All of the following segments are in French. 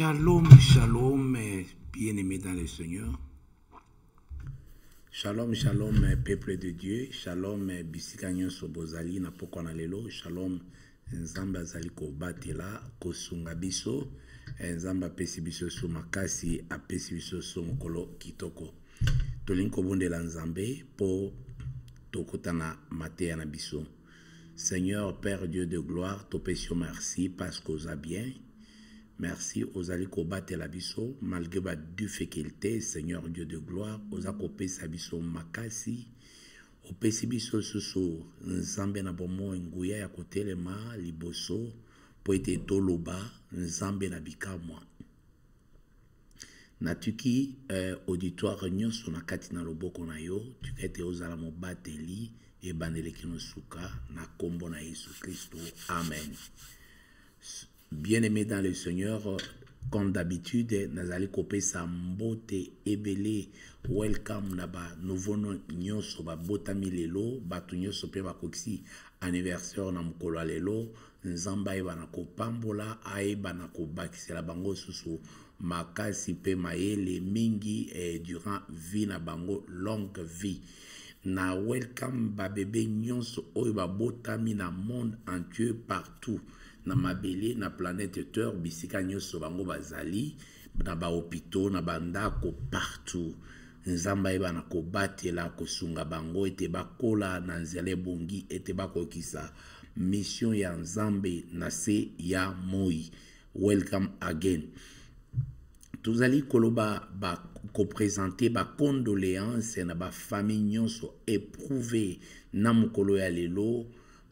Shalom, shalom, bien-aimés dans le Seigneur. Shalom, shalom, peuple de Dieu. Shalom, bisikanyo sobozali na poko na lelo. Shalom, nzamba azali ko batela, ko sunga biso. Nzamba apesi biso so makasi, apesi biso so mokolo kitoko. Tolinko bondela nzambe po tokotana mateya na biso. Seigneur, Père Dieu de gloire, topesio merci parce qu'on a bien. Merci aux alliés qui battent la biso, malgré la difficulté, Seigneur Dieu de gloire, aux akopé sa biso makasi, au pesi biso susu, nzambe na bomo nguya ya kotelema, liboso, po ete toloba, nzambe na bikamwa. Natuki, auditoire nyonso na kati na loboko na yo, tu kete ozala mo bateli, e bandeleki no suka, na kombo na Yesu Christo. Amen. Bien-aimés dans le Seigneur, comme d'habitude, nazali kopé sa mbote ebele. Welcome na ba nouveau nyonso ba botami lelo, batu nyonso pe ba koksi anniversaire na mukolo lelo, nzamba eba na kopambola, aeba na kobakisela bango susu makasi pe mayele mingi durant vie na bango longue vie. Na welcome ba bébé nyonso oyo ba botami na monde entier partout. Na mabele na planète Terre bisika nyonso bango bazali na ba hôpitaux na bandako partout. Nzamba eba na kobatela kosunga bango ete bakola na nzela bongi ete bakokisa mission ya nzambe na se ya moi. Welcome again. Tozali koloba ba ko présenter ba condoléances na ba famille nyonso éprouvé na mukolo ya lelo.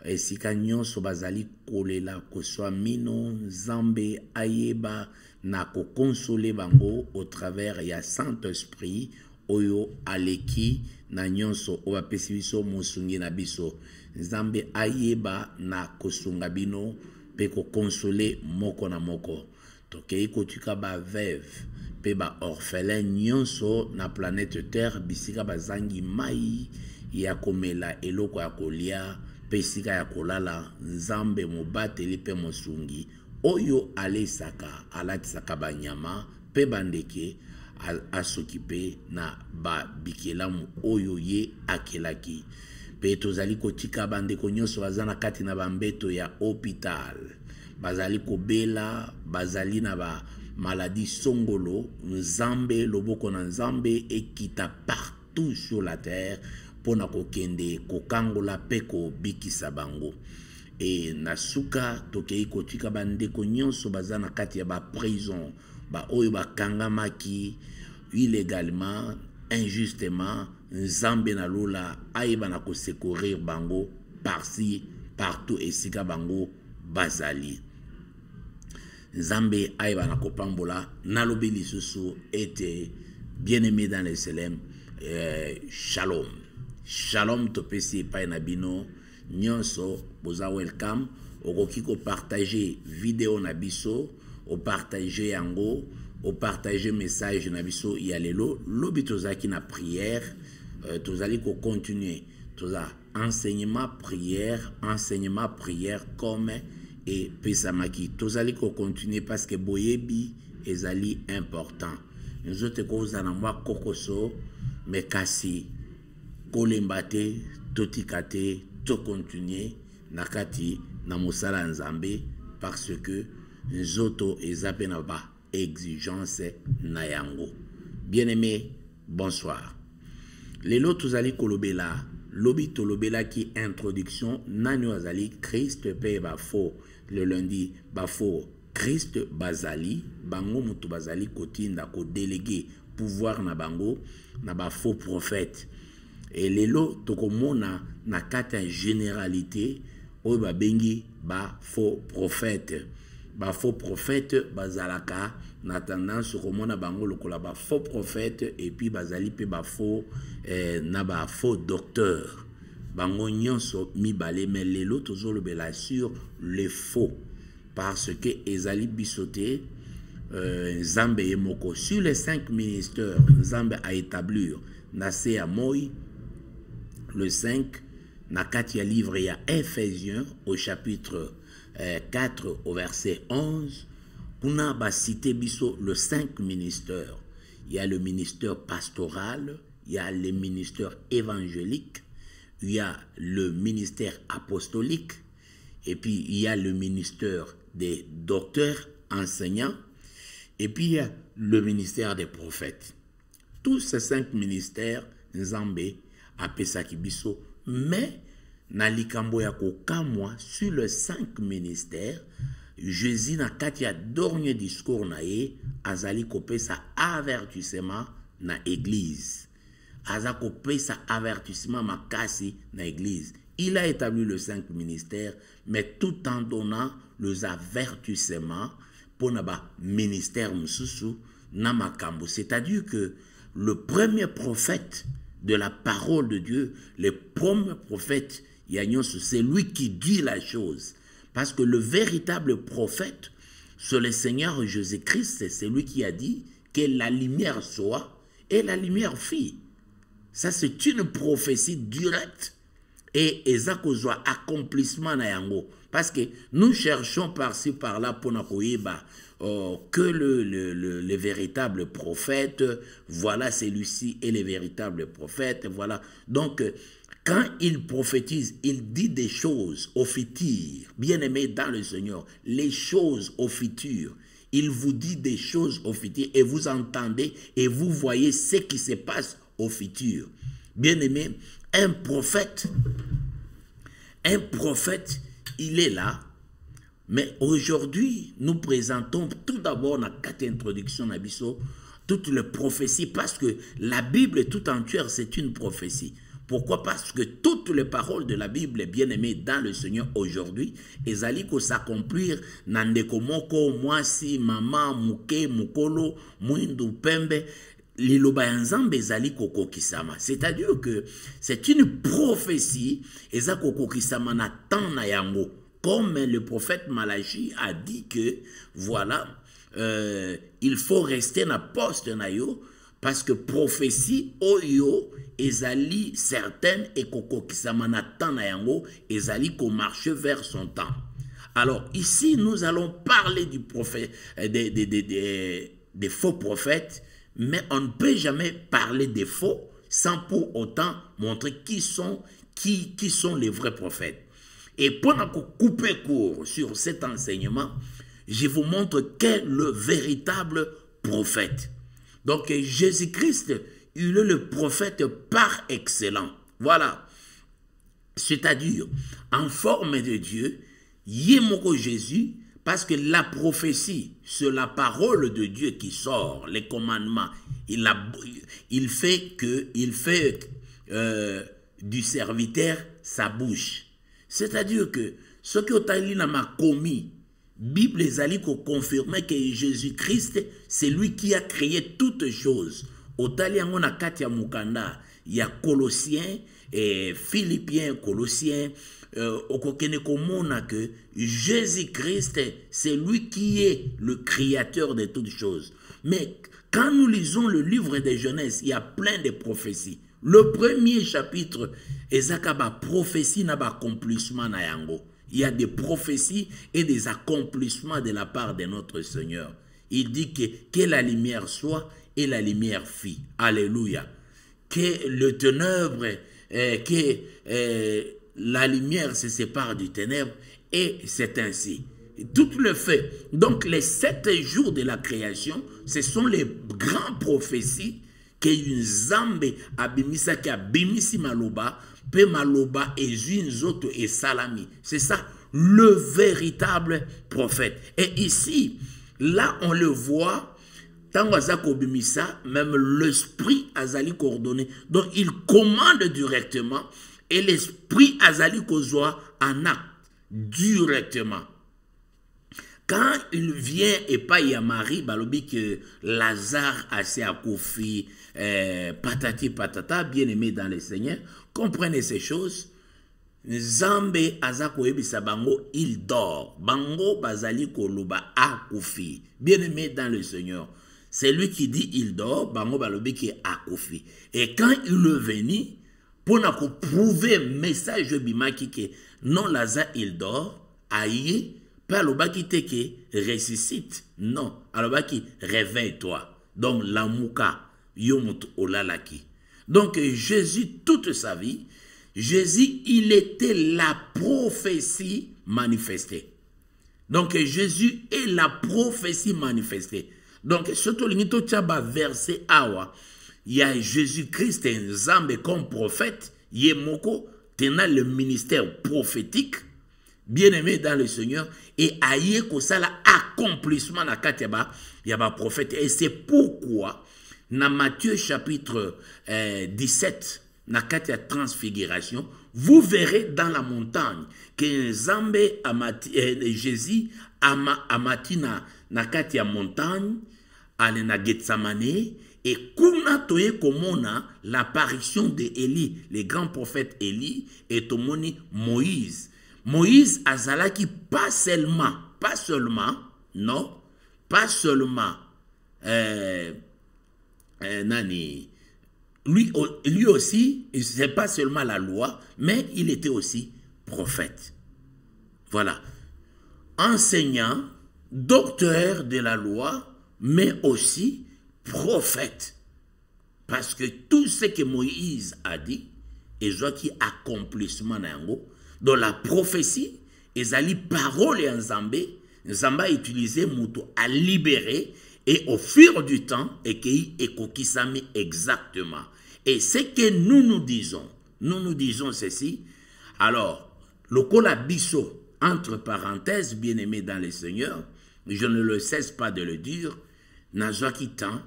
Esika nyonso bazali kolela koswa mino nzambe ayeba na ko consoler bango au travers ya Saint-Esprit oyo aleki na nyonso oba pesi biso mosungi na biso. Nzambe ayeba na kosunga bino pe ko consoler moko na moko. Tokei kotuka ba veuve pe ba orphelin nyonso na planète Terre bisika bazangi mai ya komela eloko ya kolia pesika ya kolala nzambe mobateli pe mosungi oyo alesaka alatisaka banyama pe bandeke asokipe na ba bikelamu oyo ye akelaki pe tozali kotika bandeko nyonso bazana kati na bambeto ya hôpital bazali kobela bazali na ba maladie songolo nzambe loboko na nzambe ekita partout sur la terre pona kokende kokangola peko bikisa bango e nasuka tokei kotika bandeko nyonso bazana kati ya ba prison ba oyo bakangamaki illégalement injustement nzambe na lola ayeba na ko secourir bango par-ci partout esika bango bazali nzambe ayeba na kopambola nalobi lisusu ete bien-aimé dans le Célem. Shalom. Shalom topesi pa na bino nyonso boza welcome okoki ko partager vidéo na biso o partager yango o partager message na biso ya lelo lobi tozaki na prière tozali ko continuer toza enseignement prière comme et pesamaki tozali ko continuer parce que boyebi ezali important nous autres koza na mwa kokoso mekasi kolembate totikate to continuer nakati na mosala nzambe parce que nzoto ezape na ba exigence na yango. Bien-aimé, bonsoir. Lelo tozali kolobela lobi tolobela ki introduction nani azali Christ pe ba faux le lundi ba faux Christ bazali bango mutu bazali kotinda ko déléguer pouvoir na bango na ba faux prophète. Et lelo tokomona na kata généralité oyo babengi ba faux prophète. Ba faux prophète bazalaka na tendance komona bango lokola ba faux prophète et puis bazali pe ba faux na ba faux docteur. Bango nyonso mibale mais lelo tozolobela sur les faux parce que ezali bisoté Nzambe yemoko sur les 5 ministères Nzambe a établir na se ya moi le 5 na kati ya livre ya Ephésiens au chapitre 4 au verset 11 Kuna ba cité biso le 5 ministères. Il y a le ministère pastoral, il y a le ministère évangélique, il y a le ministère apostolique, et puis il y a le ministère des docteurs, enseignants, et puis il y a le ministère des prophètes. Tous ces 5 ministères, Nzambe apesaki biso, mais na likambo ya kokamwa sur les 5 ministères, Jésus na kati ya dernier discours na ye azali kopesa avertissement na église. Aza kopesa avertissement makasi na église. Il a établi le 5 ministères, mais tout en donnant les avertissements pour naba ministère mususu na makambo. C'est-à-dire que le premier prophète de la parole de Dieu, le premier prophète, c'est lui qui dit la chose. Parce que le véritable prophète, c'est le Seigneur Jésus-Christ, c'est lui qui a dit que la lumière soit et la lumière fit. Ça, c'est une prophétie directe et ezakozwa accomplissement na yango. Parce que nous cherchons par-ci, par-là pour nakoyeba que le véritable prophète, voilà celui-ci est le véritable prophète, voilà. Donc, quand il prophétise, il dit des choses au futur. Bien-aimés dans le Seigneur, les choses au futur. Il vous dit des choses au futur et vous entendez et vous voyez ce qui se passe au futur. Bien-aimés, un prophète, il est là. Mais aujourd'hui, nous présentons tout d'abord dans 4 introductions d'Abisso, toutes les prophéties, parce que la Bible tout entière, c'est une prophétie. Pourquoi? Parce que toutes les paroles de la Bible, bien aimées dans le Seigneur aujourd'hui, elles allaient s'accomplir nandeko moko, mwasi, mama, muke, mukolo, mwindu, pembe, liloba ya Nzambe ezali kokokisama. C'est-à-dire que c'est une prophétie, eza kokokisama na temps na yango. Comme le prophète Malachi a dit que, voilà, il faut rester na poste na yo, parce que prophétie oyo ezali certaine et koko kisamana tan na yango ezali ko marcher vers son temps. Alors ici nous allons parler du prophète des faux prophètes, mais on ne peut jamais parler des faux sans pour autant montrer qui sont les vrais prophètes. Et pendant qu'on coupe court sur cet enseignement, je vous montre quel est le véritable prophète. Donc Jésus-Christ, il est le prophète par excellence. Voilà. C'est-à-dire, en forme de Dieu, Yémoko Jésus, parce que la prophétie, c'est la parole de Dieu qui sort, les commandements. Il fait du serviteur sa bouche. C'est-à-dire que ce que Otaïlina m'a commis, Bible ezali ko confirmer que Jésus-Christ c'est lui qui a créé toutes choses. Otali yango na kati ya mukanda ya Colossiens et Philippiens, Colossiens, okokene komona que Jésus-Christ c'est lui qui est le créateur de toutes choses. Mais quand nous lisons le livre de Genèse, il y a plein de prophéties. Le premier chapitre ezakaba prophétie na ba accomplissement na yango. Il y a des prophéties et des accomplissements de la part de notre Seigneur. Il dit que la lumière soit et la lumière fit. Alléluia. Que le ténèbre, la lumière se sépare du ténèbre et c'est ainsi. Tout le fait. Donc les 7 jours de la création, ce sont les grandes prophéties que Nzambe abimisa ki abimisi maloba pe maloba ezui nzoto et salami. C'est ça le véritable prophète. Et ici, là on le voit, tant azako bimisa, même l'esprit azali coordonné. Donc il commande directement et l'esprit azali kozwa en acte directement. Quand il vient et pas y a Marie, balobi que Lazare a ses akoufi, patati patata, bien aimé dans le Seigneur, comprenez ces choses. Nzambe azako ebisa bango, il dort. Bango bazali koloba akoufi, bien aimé dans le Seigneur. C'est lui qui dit il dort, bango balobi qui akoufi. Et quand il est venu, pour prouver message bimaki que non Lazare il dort, aïe. Pas alobaki te que ressuscite. Non. Alobaki réveille-toi. Donc l'amuka yomut olalaki. Donc Jésus, toute sa vie, Jésus, il était la prophétie manifestée. Donc Jésus est la prophétie manifestée. Donc surtout l'unité tchaba verset awa, il y a Jésus-Christ et Nzambe comme prophète, yemoko tena le ministère prophétique, bien-aimé dans le Seigneur, et aye ko sala accomplissement na katiaba yaba prophète. Et c'est pourquoi dans Matthieu chapitre 17, na katia transfiguration, vous verrez dans la montagne que Nzambe Jésus amati na katia montagne, ale na Getsamane, et kuna toye komona l'apparition de Élie, le grand prophète Élie, et tomoni Moïse. Moïse azalaki pas seulement, non, pas seulement, nani, lui aussi, c'est pas seulement la loi, mais il était aussi prophète. Voilà. Enseignant, docteur de la loi, mais aussi prophète. Parce que tout ce que Moïse a dit, et je qui accomplissement dans la prophétie, et ali parole en Zambé, Nzamba a utilisé Mouto à libérer, et au fur du temps, et qu'il est exactement. Et ce que nous disons ceci. Alors, le colabiso, entre parenthèses, bien-aimé dans le Seigneur, je ne le cesse pas de le dire, Nazakitan,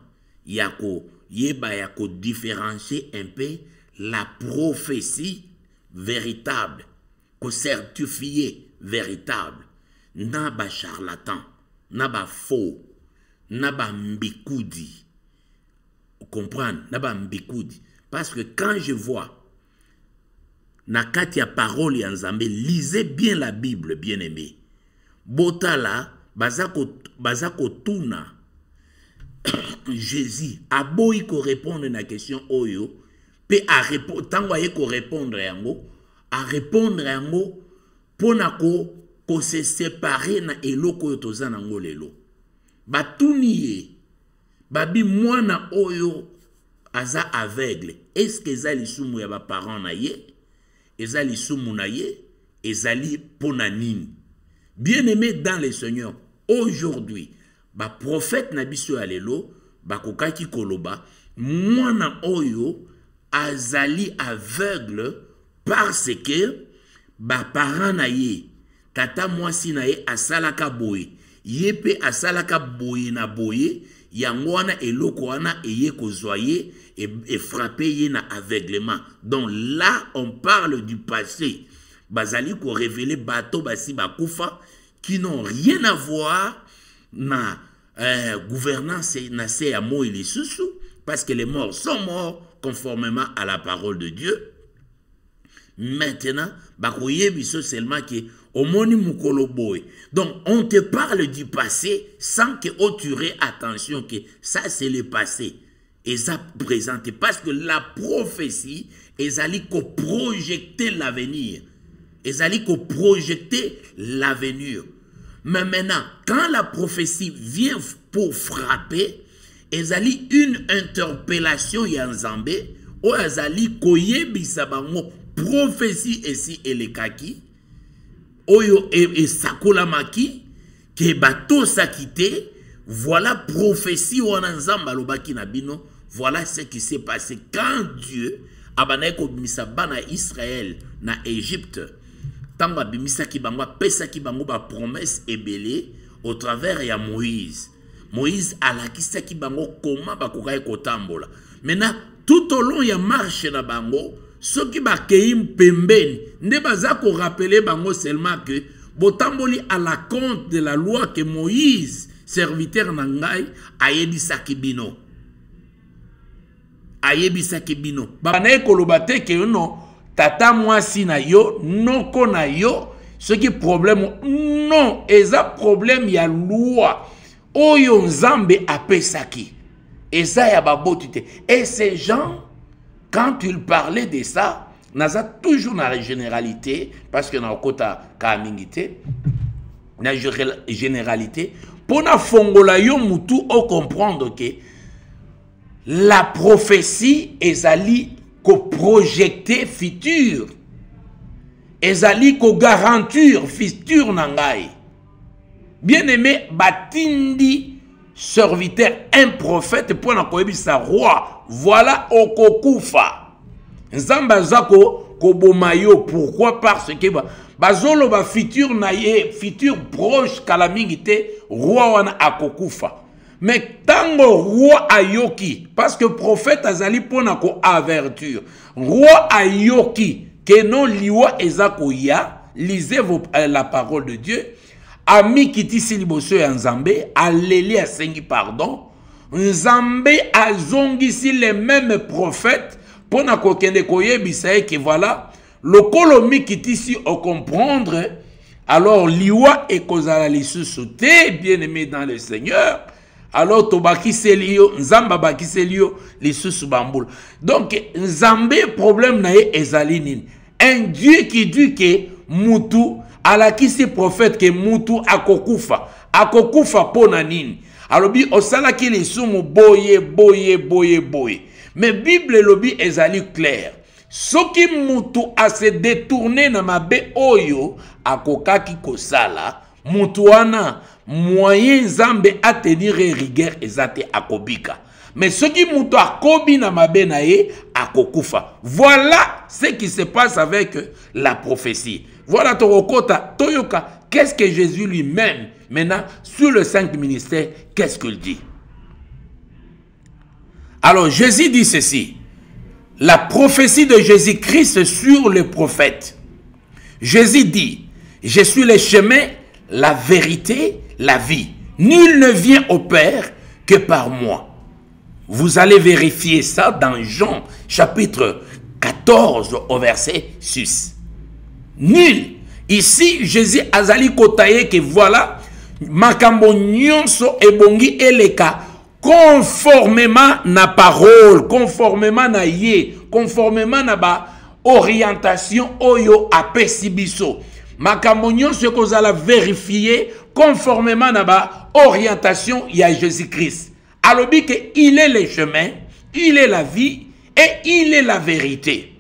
yako différencier un peu la prophétie véritable, ko certifié véritable, naba charlatan, naba faux, naba mbikoudi. Vous comprenez? Naba mbikoudi. Parce que quand je vois Nakatia parole ya Nzambe, lisez bien la Bible, bien-aimé. Botala, bazako tuna, Jésus, a beau y répondre à la question oyo, pe a répondre, tango aye ko répondre yango, a répondre yango, pona ko se séparer na eloko yo toza nango lelo. Batuniye, babi mwana oyo aza aveugle, est-ce que ezali sumu ya ba parents na ye? Ezali sumu na ye, ezali pona nini? Bien-aimé dans le Seigneur, aujourd'hui, ba prophète na biso ya lelo, ba kokaki koloba, mwana oyo azali aveugle parce que ba parents na ye, tata mwasi na ye asalaka boye, ye pe asalaka boye na boye, yango wana eloko wana eye kozwa ye et frapper ye na aveuglement. Donc là, on parle du passé. Bazali ko révéler bato basi bakufa qui n'ont rien à voir na gouvernance na se amo ili susu, parce que les morts sont morts conformément à la parole de Dieu. Maintenant, bakoye biso seulement que omoni mukolo boy. Donc on te parle du passé sans que tu aies attention que ça c'est le passé. Et ça présente parce que la prophétie est allée projeter l'avenir. Est allée projeter l'avenir. Mais maintenant, quand la prophétie vient pour frapper, est allée une interpellation yanzambé ou est allée koyebisa bango prophétie ici et les kaki oyo et sakola maki ke bato sakite. Voilà prophétie wana nzamba lobaki na bino. Voilà ce qui s'est passé quand Dieu abanaye ko bimisa bana Israël na Égypte. Tanga bimisa ki bango pesa ki bango ba promesse ebele au travers ya Moïse. Moïse alakisa ki bango comment bakoka kotambola. Maintenant tout au long ya marche na bango, ceux qui ba keim pembeni ne baza ko rappeler bango seulement que botamboli à la compte de la loi que Moïse serviteur nangai ayebisaki bino. Ayebisaki bino. Banaye kolobate ke non tata mwasi na yo noko na yo ce qui problème non eza problème ya loi oyo nzambe apesaki. Eza ya babotite. Et ces gens quand ils parlaient de ça, naza toujours dans la généralité parce que na okota ka mingité na généralité, pour na fongola yo mutu au comprendre que la prophétie ezali ko projeter futur, ezali ko garantir futur nangai. Bien aimé, batindi serviteur, un prophète pour na koyebisa roi, voilà okokufa. Nzamba zako kobomayo, pourquoi? Parce que bazolo ba futur na ye, futur proche kalamingite, roi wana akokufa. Mais tango roi ayoki, parce que prophète azali pona ko avertir, roi ayoki, que non liwa ezako ya, lisez la parole de Dieu, ami kitisi liboso ya Nzambe, aleli asengi pardon, Nzambe azongisi les mêmes prophètes, pona ko kende koyebisa que voilà, le kolomi kitisi au comprendre, alors liwa e kozala lisusu te, bien aimé dans le Seigneur, alors tobaki selio, Nzamba baki selio, lisusu bamboul. Donc, Nzambe problème na ye ezali nini. Un Dieu qui dit que mutu, alaki si prophète que mutu akokufa. Akokufa pona nini. Alors bi osala ki lisumu boye. Mais Bible lobi ezali clair. Soki mutu a se détourné na mabe oyo, akokaki kosala, mutu wana, moyen Nzambe a tenir rigueur ezate akobika. Mais ce qui muto akobi na mabe na ye akokufa. Voilà ce qui se passe avec la prophétie. Voilà Torokota, Toyoka, qu'est-ce que Jésus lui-même, maintenant, sur le 5 ministère, qu'est-ce qu'il dit? Alors Jésus dit ceci, la prophétie de Jésus-Christ sur les prophètes. Jésus dit, je suis le chemin, la vérité, la vie. Nul ne vient au Père que par moi. Vous allez vérifier ça dans Jean chapitre 14 au verset 6. Nul. Ici, Jésus azali kotaye que voilà, makambo nyonso ebongi eleka conformément na parole, conformément na ye, conformément na ba orientation oyo apesi biso. Makambo nyonso kozala vérifier conformément na ba orientation ya Jésus-Christ. Alors qu'il est le chemin, il est la vie et il est la vérité.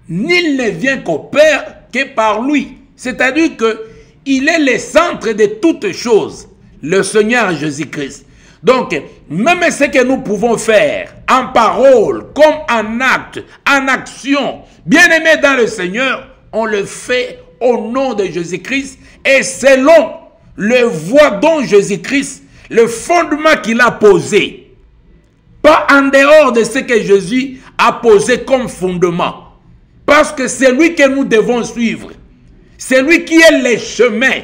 Nul ne vient qu'au Père que par lui. C'est-à-dire qu'il est le centre de toutes choses, le Seigneur Jésus-Christ. Donc, même ce que nous pouvons faire en parole, comme en acte, en action, bien aimé dans le Seigneur, on le fait au nom de Jésus-Christ et selon le voie dont Jésus-Christ, le fondement qu'il a posé, pas en dehors de ce que Jésus a posé comme fondement. Parce que c'est lui que nous devons suivre. C'est lui qui est le chemin.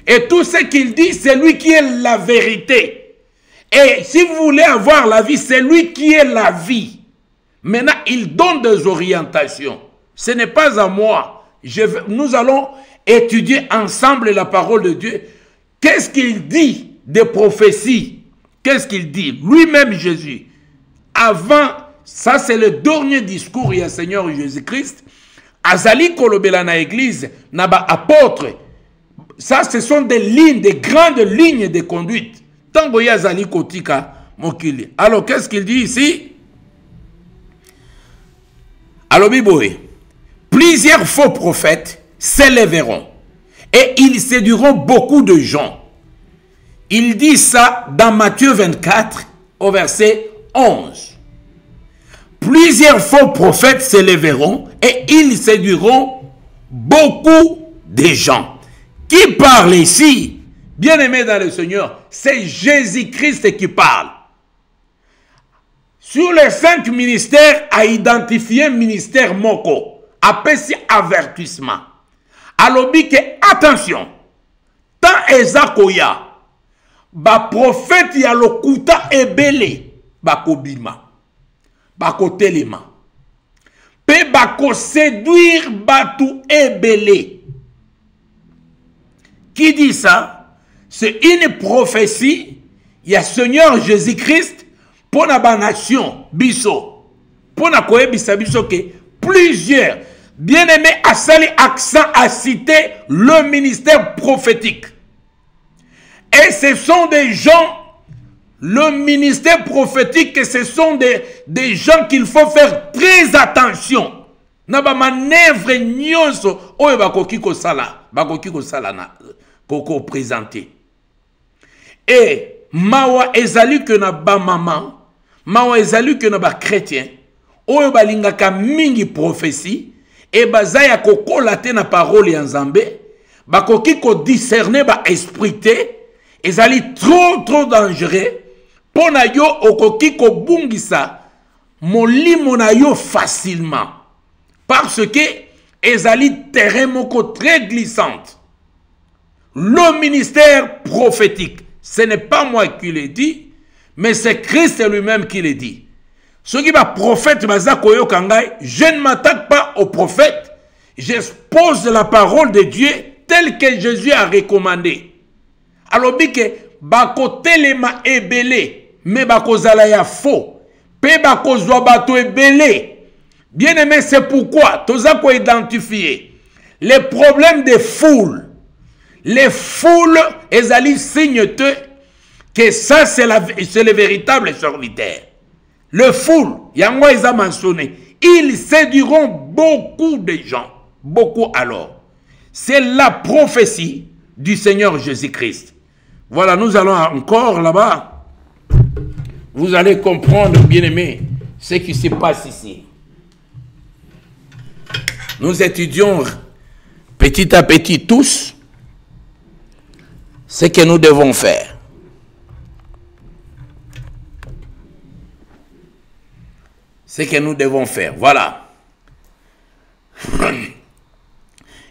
Et tout ce qu'il dit, c'est lui qui est la vérité. Et si vous voulez avoir la vie, c'est lui qui est la vie. Maintenant, il donne des orientations. Ce n'est pas à moi. Nous allons étudier ensemble la parole de Dieu. Qu'est-ce qu'il dit des prophéties? Qu'est-ce qu'il dit? Lui-même Jésus. Avant, ça c'est le dernier discours du Seigneur Jésus-Christ. Azali kolobela na église, naba apôtre. Ça ce sont des lignes, des grandes lignes de conduite. Tango ya azali kotika mokili. Alors qu'est-ce qu'il dit ici? Alors Biboé, plusieurs faux prophètes s'élèveront et ils séduiront beaucoup de gens. Il dit ça dans Matthieu 24 au verset 11. Plusieurs faux prophètes s'élèveront et ils séduiront beaucoup de gens. Qui parle ici? Bien aimé dans le Seigneur, c'est Jésus-Christ qui parle. Sur les 5 ministères, a identifié un ministère moko, appelé avertissement. Alors, attention, tant ezakoya, ba prophète ya lokuta ebele, bako bima, bako telema, pe bako séduire batu ebele. Qui dit ça? C'est une prophétie, il y a Seigneur Jésus-Christ pour la nation, biso, pour la koebisa biso que plusieurs, bien-aimés, à sali accent à citer le ministère prophétique. Et ce sont des gens, le ministère prophétique, ce sont des gens qu'il faut faire très attention. Na ba manœuvre nyonso oyo bakoki ko sala na koko présenter. Et mawa ezali que na ba maman, mawa ezali que na ba chrétien oyo balingaka mingi prophétie et bazaya kokola te na parole ya Nzambe, bakoki ko discerner ba esprit te, ezali trop dangereux pona yo okoki ko bungisa molimo na yo facilement. Parce que ezali terrain moko très glissante. Le ministère prophétique, ce n'est pas moi qui le dis, mais c'est Christ lui-même qui le dit. Ce qui va prophète, je ne m'attaque pas au prophète, j'expose la parole de Dieu telle que Jésus a recommandé. Alors, que bako telema ebele, mais bako zala ya faux, pe bako zwa bato ebele. Bien aimé, c'est pourquoi tous à quoi identifier les problèmes des foules. Les foules, elles allaient signe que ça c'est le véritable serviteur. Le foule, yango ils a mentionné, ils séduiront beaucoup de gens, beaucoup alors. C'est la prophétie du Seigneur Jésus-Christ. Voilà, nous allons encore là-bas. Vous allez comprendre, bien aimé, ce qui se passe ici. Nous étudions petit à petit tous ce que nous devons faire. Ce que nous devons faire, voilà.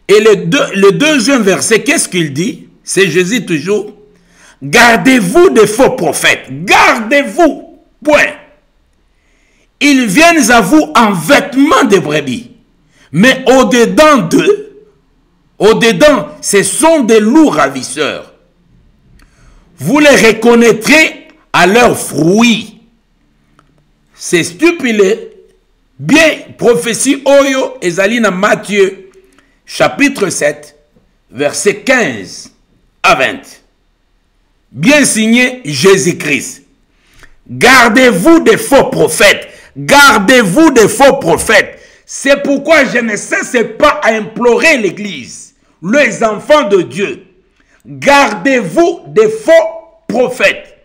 Et le deuxième verset, qu'est-ce qu'il dit? C'est Jésus toujours. Gardez-vous des faux prophètes. Gardez-vous. Point. Ils viennent à vous en vêtements de brebis. Mais au-dedans d'eux, au-dedans, ce sont des loups ravisseurs. Vous les reconnaîtrez à leurs fruits. C'est stupide. Bien, prophétie Oyo Ezalina Matthieu, chapitre 7, verset 15 à 20. Bien signé Jésus-Christ. Gardez-vous des faux prophètes. Gardez-vous des faux prophètes. C'est pourquoi je ne cesse pas à implorer l'Église, les enfants de Dieu. Gardez-vous des faux prophètes.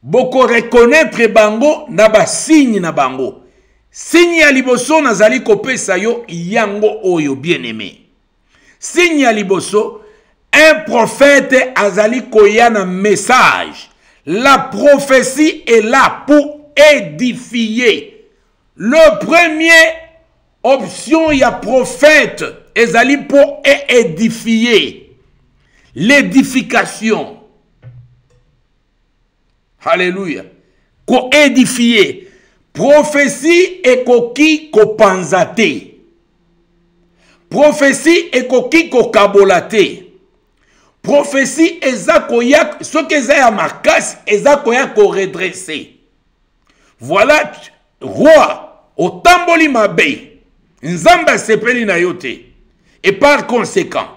Beaucoup reconnaître bango naba signe na bango. Signe ya liboso nazali kopesa yo yango oyo bien-aimé. Signe ya liboso, un prophète azali koyana message. La prophétie est là pour édifier. Le premier option, il y a prophète, ezali pour édifier. L'édification. Alléluia. Ko édifier. Prophétie et koki ko panzate. Prophétie et koki ko kabolate. Prophétie ezakoya, ce que zaya markas, ezakoya ko redresser. Voilà, roi. Au tamboli mabe, nzamba sepeli na yote. Et par conséquent,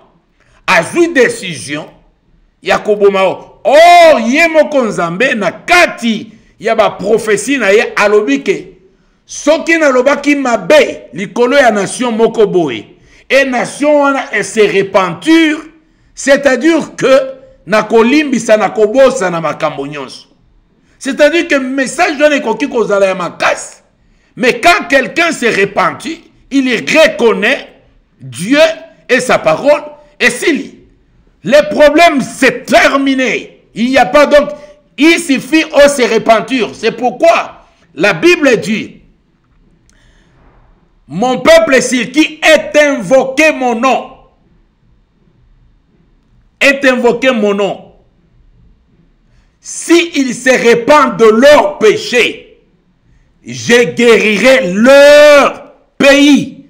à une décision, yakobomao, oh, yemoko nzambe na kati, yaba prophétie na ye alobike. Soki na lobaki mabe, likolo ya nation moko boe. Et nation wana et se repentir, c'est-à-dire que na kolimbisa na kobosa na makambo nyonso. C'est-à-dire que message donné koki kozala ya makasi. Mais quand quelqu'un s'est repenti, il reconnaît Dieu et sa parole, et s'il lit. Le problème c'est terminé. Il n'y a pas donc, il suffit de se repentir. C'est pourquoi la Bible dit, mon peuple sur qui est invoqué mon nom, est invoqué mon nom. S'ils se répandent de leurs péchés, je guérirai leur pays.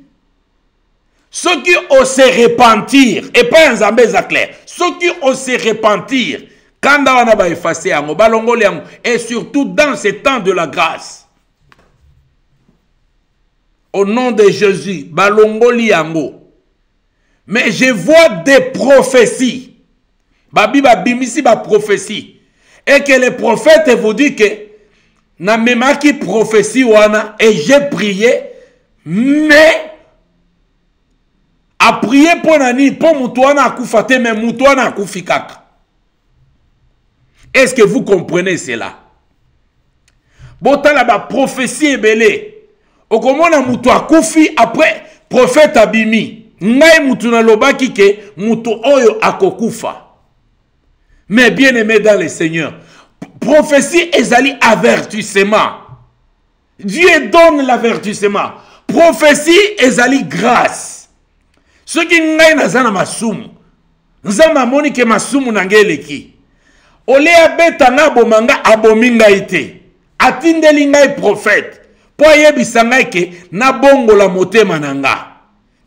Ceux qui osent se repentir, et pas un zambé clair, ceux qui osent se repentir, quand on a effacé, et surtout dans ces temps de la grâce, au nom de Jésus, balongoli yango. Mais je vois des prophéties, Babi babimisi ba prophétie. Et que le prophète vous dit que na memaki prophétie wana et j'ai prié, mais a prié pour nani pour mutuana akufate mais mutuana akufikaka. Est-ce que vous comprenez cela? Botala ba prophétie ebele. Okomona mutu akufi après prophète abimi. Ngai mutu na lobaki ke mutu oyo akokufa. Mais bien aimé dans le Seigneur, prophétie ezali avertissement. Dieu donne l'avertissement. Prophétie ezali grâce. Ce qui ngai nazana masumu. Nzamba moni ke masumu nangeleki. Ole abeta na bomanga abominga ite. Atindeli ngai prophète. Po yebisa ngai ke na bongo la motema nanga.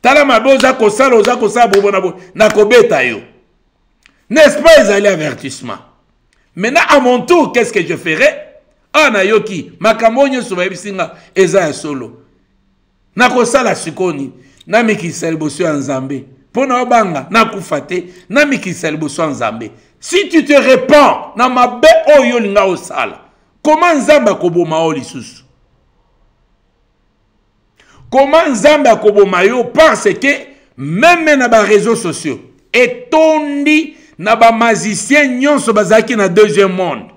Tala maboza kosala oza kosala bobo na kobeta yo. N'est-ce pas, ezali avertissement? Maintenant, à mon tour, qu'est-ce que je ferai? Ah, na yoki, makamonyo soba ebisinga, eza ya solo. Na kosala sikoni, na mikisel boso ya nzambe. Pona obanga, na kufate, na mikisel boso ya nzambe. Si tu te répands, na mabe oyo linga osala, comment nzambe akoboma o lisusu? Comment nzambe akoboma yo? Parce que, même na ba réseaux sociaux, etondi na ba magicien nyonso bazaki na deuxième monde.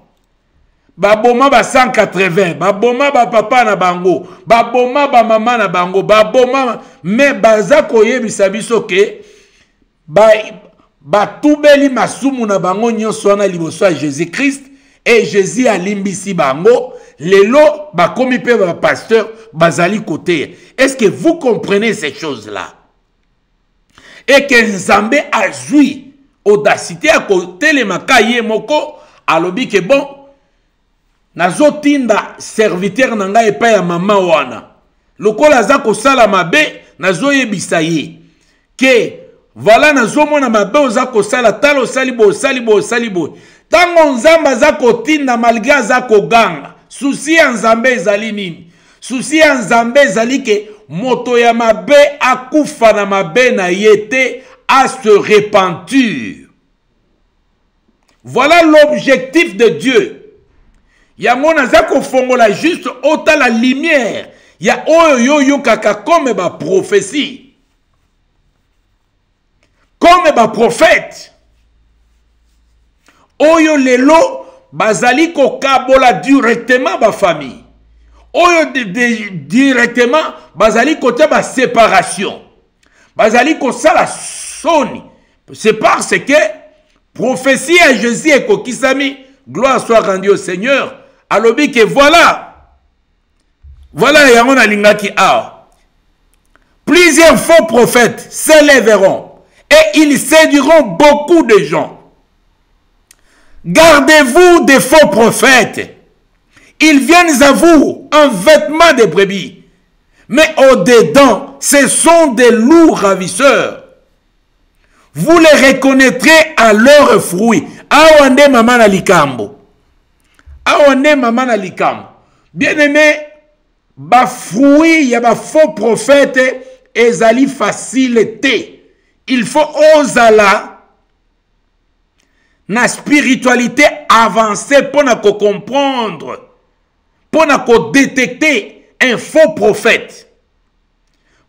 Ba boma ba 180, ba boma ba papa na bango, ba boma ba mama na bango, ba boma mais bazako yebisa biso ke ba tubeli masumu na bango nyonso na liboso ya Jésus-Christ et Jésus alimbisi bango, lelo ba komi pe ba pasteur bazali côté. Est-ce que vous comprenez ces choses-là? Et que Nzambe a joui audacité à côté les makaye moko alobi ke bon nazotinda serviteur nanga epa ya mama wana lokola za kosala mabe nazoyebisa ye ke voilà nazomona mabe oza kosala talo salibo tango nzamba za kotinda malgré za koganga souci ya nzambe ezali nini? Souci ya nzambe ezali ke moto ya mabe akufa na mabe na yete à se repentir. Voilà l'objectif de Dieu. Yango nazako fongola juste ota la lumière. Ya oyo yo kaka comme ba prophétie. Comme ba prophète. Oyo lelo bazali ko kabola directement ba famille. Oyo directement bazali ko ta ba séparation. Bazali ko sala soni. C'est parce que prophétie à Jésus et kokisami, gloire soit rendue au Seigneur. Alobi que voilà yamona lingaki a. Plusieurs faux prophètes s'élèveront et ils séduiront beaucoup de gens. Gardez-vous des faux prophètes. Ils viennent à vous en vêtements de brebis, mais au-dedans, ce sont des loups ravisseurs. Vous les reconnaîtrez à leurs fruits. Awande maman na likambo. Awande maman na likambo. Bien aimé, ba fruits, ya ba faux prophètes, ezali facilité. Il faut osala na spiritualité avancée pour na ko comprendre, pour na ko détecter un faux prophète.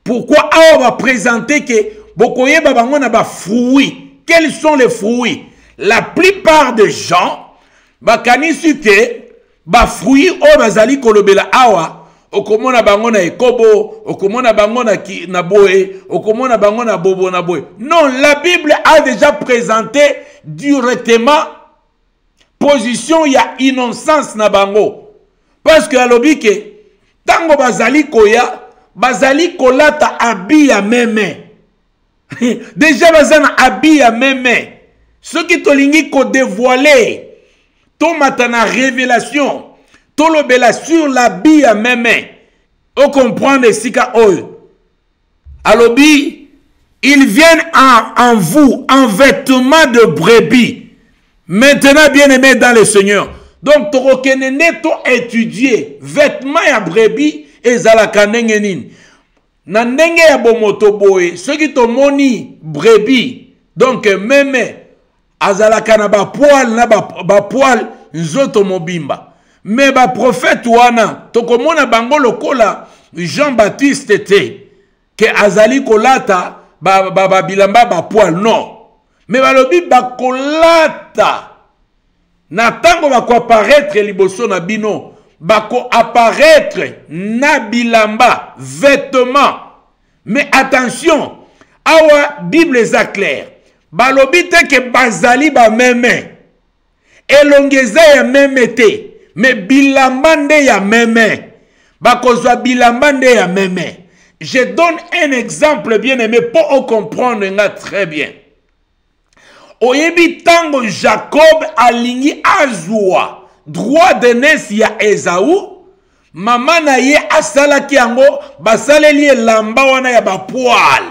Pourquoi on va présenter que bokoye babango na ba fruits? Quels sont les fruits? La plupart des gens bakanisi ke ba fruits o bazali kolobela awa okomona bango na ekobo, okomona bango na boe, okomona bango na bobo na boe. Non, la Bible a déjà présenté directement position ya innocence na bango. Parce que alobi ke tango bazali koya, bazali kolata abi ya meme. Déjà bazana abi ya meme. Ce qui tolingi ko dévoiler, to matana révélation, to lobela sur l'habit ya meme. On comprend les sika oyo. Alobi, ils viennent en vous en vêtements de brebis. Maintenant, bien aimé dans le Seigneur. Donc, to rekenene to étudier vêtements ya brebis et zalaka ndenge nini. Na ndenge ya bomoto boye, ceux qui to moni brebis, donc meme azalaka na ba poil nzoto mobimba. Mais ba prophète wana tokomona bango lokola Jean-Baptiste te que azali kolata ba bilamba ba poil non. Mais balobi ba kolata na tango ba ko apparaître liboso na bino ba ko apparaître na bilamba vêtements. Mais attention, awa Bible est claire. Balobi te que bazali ba meme. Elongeza ya meme te. Mais bilamba nde ya meme. Bakozwa bilamba nde ya meme. Je donne un exemple bien aimé pour comprendre très bien. Oyebi tango Jacob alingi azwa droit de naissance ya Esaü. Mama na ye asalaki yango basaleli elamba wana ya ba poil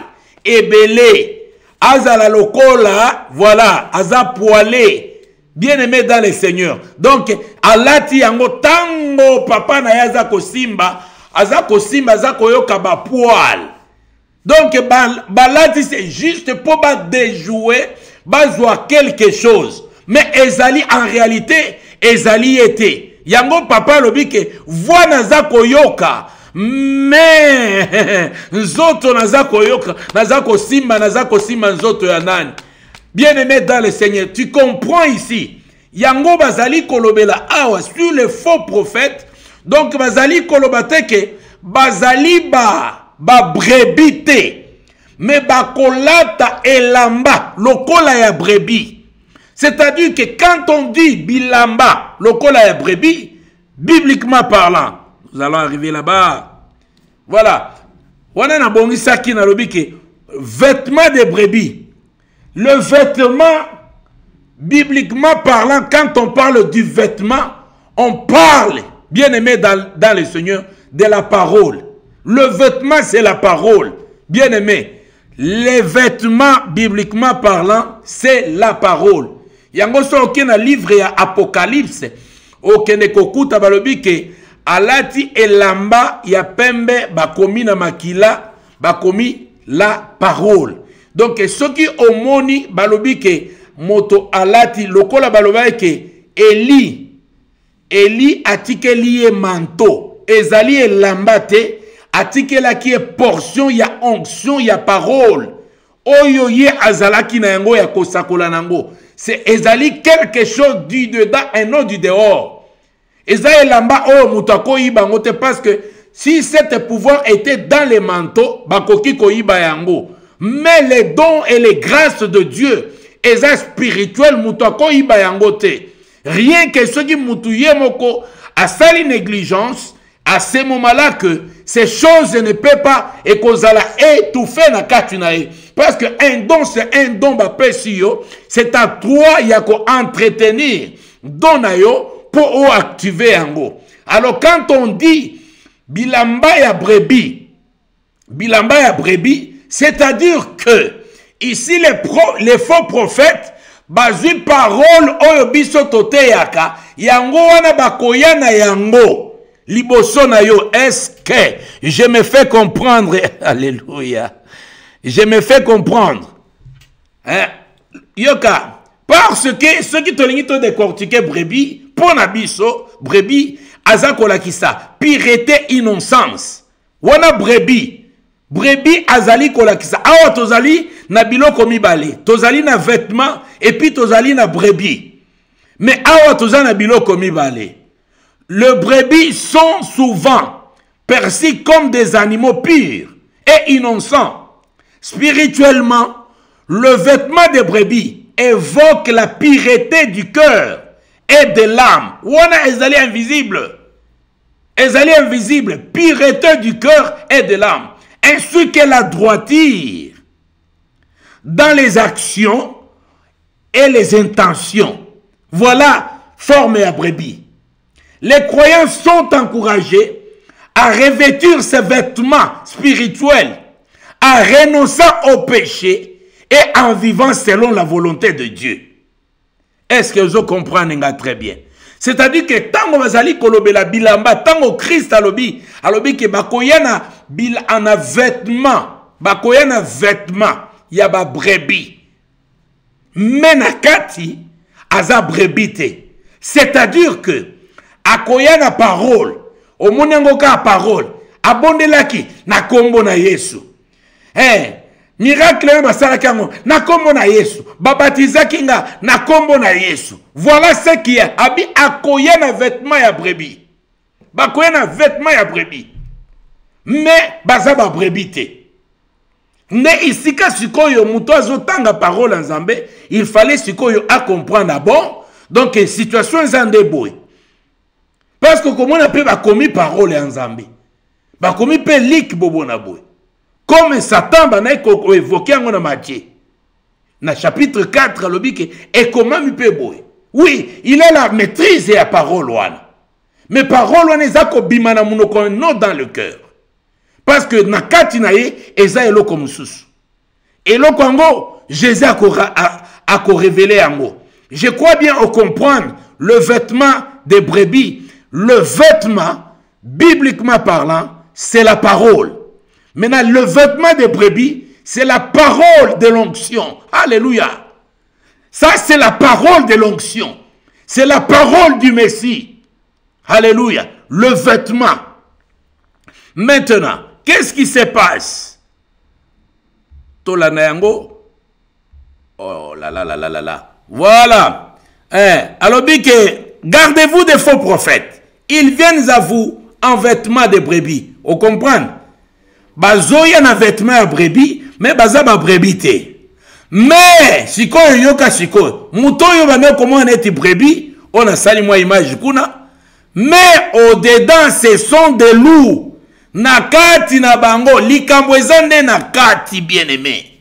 ebele azala lokola voilà aza poilé bien aimé dans le Seigneur. Donc alati yango tango papa na ye aza kosimba aza koyoka ba poil. Donc balati c'est juste pour ba déjouer bazwa quelque chose. Mais ezali en réalité ezali était yango papa lobi ke voix naza koyoka mais nzoto naza koyoka naza kosimba nzoto ya nani. Bien aimé dans le Seigneur, tu comprends ici yango bazali kolobela awa sur les faux prophètes. Donc bazali kolobate ke bazali ba brebis te mais bakolata elamba lokola ya brebis. C'est-à-dire que quand on dit bilamba, lokola ya brebis, bibliquement parlant, nous allons arriver là-bas. Voilà. On a un bon isaki na lobi que vêtement de brebis. Le vêtement, bibliquement parlant, quand on parle du vêtement, on parle, bien aimé dans le Seigneur, de la parole. Le vêtement, c'est la parole. Bien aimé. Les vêtements, bibliquement parlant, c'est la parole. Yango so okena livre ya Apocalypse okene kokuta balobi ke alati elamba ya pembe bakomi na makila bakomi la parole. Donc soki omoni balobi ke moto alati lokola baloba ke Eli atikeli manteau ezali elamba te atikela ki portion ya onction ya parole oyo ye azalaki na yango ya kosakola nango. C'est ezali quelque chose du dedans et non du dehors. Ezali lamba oh mutako ibango te parce que si cet pouvoir était dans les manteaux, bakoki ko iba yango. Mais les dons et les grâces de Dieu, ezali spirituel mutako iba yango te. Rien que ce qui mutuye moko a sali négligence à ce moment-là que ces choses ne peuvent pas et qu'on a étouffer na katinae. Parce que un don, c'est un don, c'est à toi, il y a qu'à entretenir, don pour activer en gros. Alors quand on dit bilamba ya brebis, c'est-à-dire que ici les faux prophètes, bazui parole oyo biso tote yaka, yango wana bakoya na yango. Liboso na yo, est-ce que je me fais comprendre? Alléluia. Je me fais comprendre. Hein? Yoka, parce que ceux qui te l'ont décortiqué brebis, pour nabiso, brebis, azakola kisa, pireté, innocence. Wana brebis, azali kola kisa. Awa tozali na biloko mibale, tozali na vêtements, et puis tozali na brebis. Mais awa tozali na biloko mibale. Les brebis sont souvent perçus comme des animaux purs et innocents. Spirituellement, le vêtement des brebis évoque la pureté du cœur et de l'âme. Wana ezali invisible. Ezali invisible. Pureté du cœur et de l'âme. Ainsi que la droiture dans les actions et les intentions. Voilà, forme à brebis. Les croyants sont encouragés à revêtir ces vêtements spirituels, en renonçant au péché et en vivant selon la volonté de Dieu. Est-ce que vous comprenez très bien? C'est-à-dire que tant que vous allez kolobela bilamba, tant que Christ alobi que bakoyana vêtement, bakoyana vêtement, y a ba brebis. mais nakati aza brebite. C'est-à-dire que akoya na parole, au monengo ka parole, abondelaki na kombo na Yesu. Miracle basala kango na kombo na Yesu, babatizaki nga na kombo na Yesu. Voilà ce qui est. Abi akoya na vêtement ya brebis. Bakoya na vêtement ya brebis. Mais baza ba brebite. Ne isika sikoyo muto azotanga parole nzambe, il fallait sikoyo a comprendre d'abord. Donc situation nzande boy. Parce que comment on appelle ba commis parole nzambe. Ba commis pe lik bobo na boy. Comme Satan ba na évoqué en Matthieu. Na chapitre 4 lobike et comment mi pe boy. Oui, il a la maîtrise de la parole wana. Mais parole wana ezako bimana munoko no dans le cœur. Parce que na kati na ye eza eloko mususu. Eloko ango Jésus a révélé ango. Je crois bien au comprendre le vêtement des brebis. Le vêtement, bibliquement parlant, c'est la parole. Maintenant, le vêtement des brebis, c'est la parole de l'onction. Alléluia. Ça, c'est la parole de l'onction. C'est la parole du Messie. Alléluia. Le vêtement. Maintenant, qu'est-ce qui se passe? Tolanayango. Oh là là là là là là. Voilà. Alors, gardez-vous des faux prophètes. Ils viennent à vous en vêtements de brebis. Vous comprenez? Bazoya na vêtements de brebis, mais baza ba brebis te. Mais, siko yoka siko, muto yo bane comment on est brebis, on a sali moi image kuna. Mais au-dedans, ce sont des loups. Nakati na bango, likambo ezande nakati bien-aimé.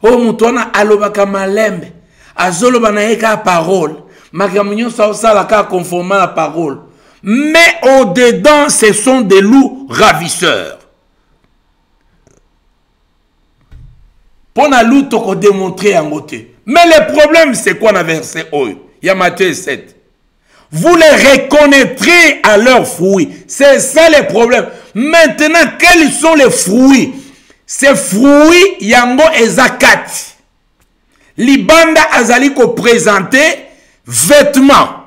Oh mutona alobaka malembe, azoloba na yeka parole, makamunyo sa osala ka conformément à la parole. Mais au-dedans, ce sont des loups ravisseurs. Pour na loup toko démontrer en côté. Mais le problème c'est quoi dans verset 1? Il y a Matthieu 7. Vous les reconnaîtrez à leurs fruits. C'est ça le problème. Maintenant, quels sont les fruits? Ces fruits, yango ezakati. Libanda azali ko présenter vêtements.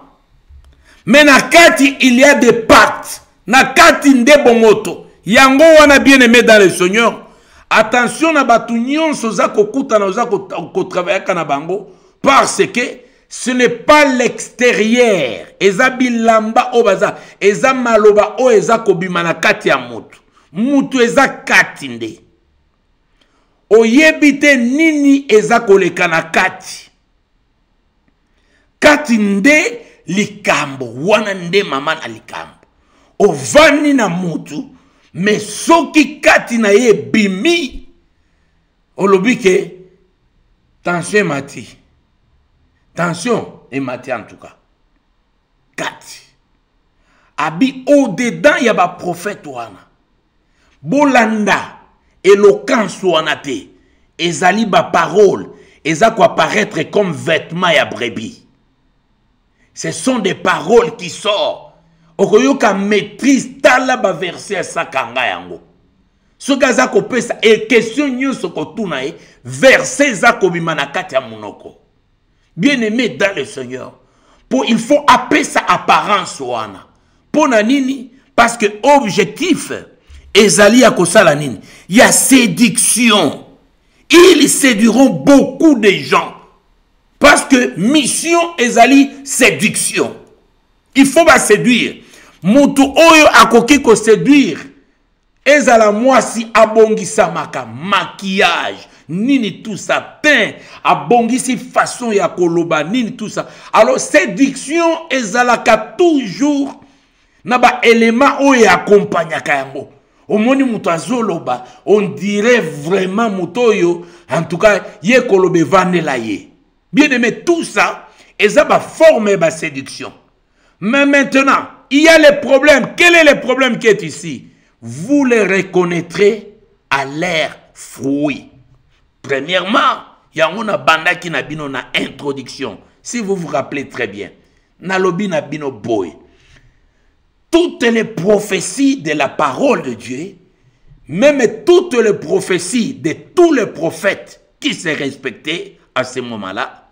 Mais nakati, il y a des pactes. Nakati nde bongoto. Yango wana bien aimé dans le Seigneur. Attention na batu nyonso za kokuta na za ko travailler kana bango parce que ce n'est pas l'extérieur. Eza bilamba obaza, eza maloba o eza kobima na kati ya mutu. Mutu eza kati nde. Oyebite nini eza koleka na kati. Kati nde likambo, wana nde mama na likambo. Ovani na mutu, mais soki kati na ye bimi, olobike, tension mati. Tension et mati en tout cas. Kati. Abi au-dedans ya ba prophète wana. Bolanda, éloquence wana te. Ezali ba parole, eza ko apparaître comme vêtements ya brebis. Ce sont des paroles qui sortent. Okoyoka maîtrise tala ba verset sakanga yango. Sokaza ko pesa et question nyonso ko tuna e verset za ko bimana kati ya munoko. Bien-aimé dans le Seigneur. Il faut appeler sa apparence wana. Pour nini? Parce que objectif ezali ya kosala nini? Il y a séduction. Ils séduiront beaucoup de gens. Parce que mission ezali séduction. Il faut pas séduire. Mutu oyo akoki ko séduire. Ezala mwasi abongisa maka maquillage. Nini tout ça. Teint abongisi façon ya koloba. Nini tout ça. Alors séduction ezala ka toujours naba élément oyo accompagna kayango. Omoni mutu azoloba. On dirait vraiment mutu oyo. En tout cas ye kolobe vanela ye. Bien aimé, tout ça, et ça va former ma séduction. Mais maintenant, il y a les problèmes. Quel est le problème qui est ici? Vous les reconnaîtrez à leurs fruits. Premièrement, il y a une banda qui n'a bino na introduction. Si vous vous rappelez très bien, nalobi na bino boy. Toutes les prophéties de la parole de Dieu, même toutes les prophéties de tous les prophètes qui se respectaient, à ce moment-là,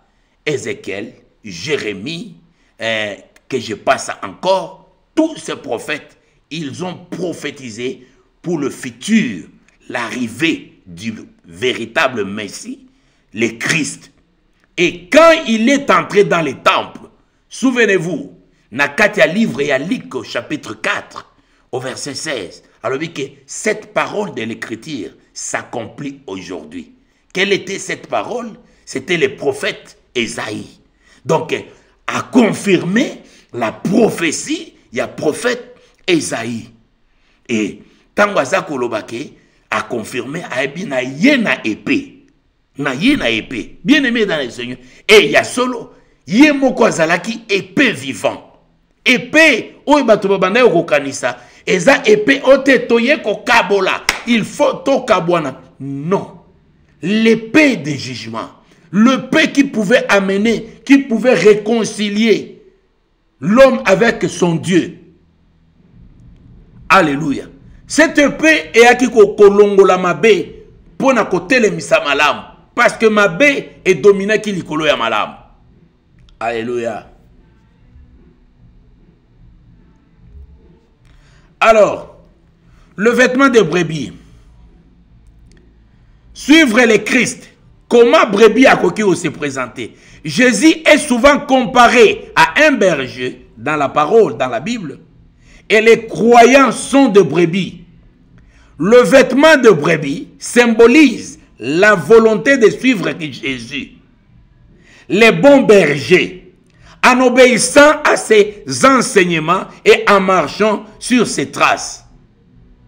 Ézéchiel, Jérémie, que je passe encore, tous ces prophètes, ils ont prophétisé pour le futur, l'arrivée du véritable Messie, le Christ. Et quand il est entré dans les temples, souvenez-vous, Nakatia livre et à Luc au chapitre 4, au verset 16, alors dit que cette parole de l'Écriture s'accomplit aujourd'hui. Quelle était cette parole? C'était le prophète Ésaïe. Donc, a confirmé la prophétie, il y a prophète Ésaïe. Et Tangwaza Kolobake a confirmé a na yena épée. Na yena épée. Bien aimé dans le Seigneur. Et il y a solo yemoko azalaki épée vivant. Épée oyo bato babanda yo kokanisa. Eza épée ote toye ko kabola. Il faut to kabwana. Non. L'épée de jugement. L'épée qui pouvait amener, qui pouvait réconcilier l'homme avec son Dieu. Alléluia. Cette épée est à qui kolongola mabe pour na côté le misa malam parce que mabe est dominé qui likolo ya malam. Alléluia. Alors, le vêtement de brebis. Suivre le Christ. Comment brebis a coquille se présenter? Jésus est souvent comparé à un berger dans la parole, dans la Bible. Et les croyants sont de brebis. Le vêtement de brebis symbolise la volonté de suivre Jésus. Les bons bergers, en obéissant à ses enseignements et en marchant sur ses traces.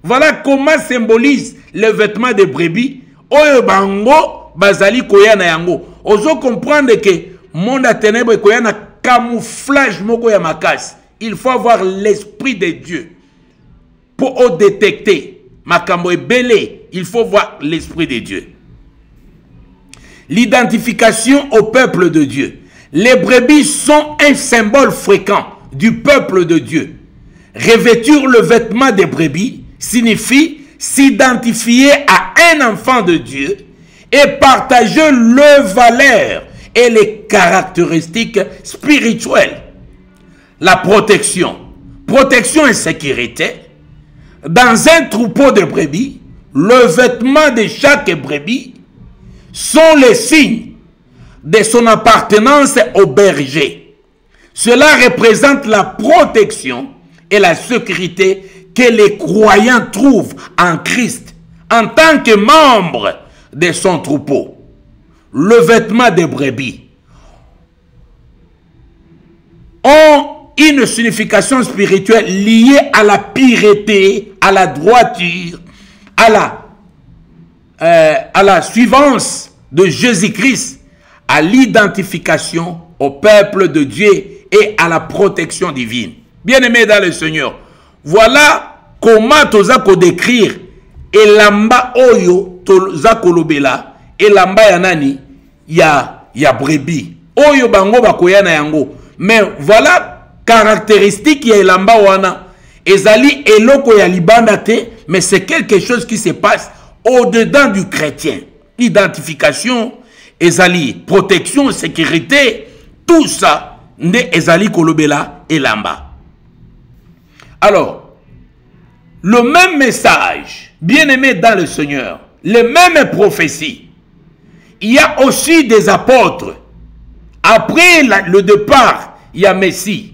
Voilà comment symbolise le vêtement de brebis. Oyo bango bazali koyana yango. Ozo comprendre que monde à ténèbres koyana camouflage moko ya makasi. Il faut avoir l'esprit de Dieu pour détecter makambo ebele. Il faut voir l'esprit de Dieu. L'identification au peuple de Dieu. Les brebis sont un symbole fréquent du peuple de Dieu. Revêtir le vêtement des brebis signifie s'identifier à un enfant de Dieu et partager leurs valeurs et les caractéristiques spirituelles. La protection. Protection et sécurité. Dans un troupeau de brebis, le vêtement de chaque brebis sont les signes de son appartenance au berger. Cela représente la protection et la sécurité que les croyants trouvent en Christ en tant que membres de son troupeau. Le vêtement des brebis ont une signification spirituelle liée à la pureté, à la droiture, à la suivance de Jésus-Christ, à l'identification au peuple de Dieu et à la protection divine. Bien-aimés dans le Seigneur, voilà comment toza ko décrire elamba oyo toza kolobela elamba ya nani ya brebis oyo bango bakoyana yango. Mais voilà caractéristique ya elamba wana ezali eloko ya libanda te, mais c'est quelque chose qui se passe au-dedans du chrétien. Identification, ezali, protection, sécurité, tout ça, ne ezali kolobela elamba. Alors, le même message, bien-aimé dans le Seigneur, les mêmes prophéties, il y a aussi des apôtres. Après le départ, il y a Messie.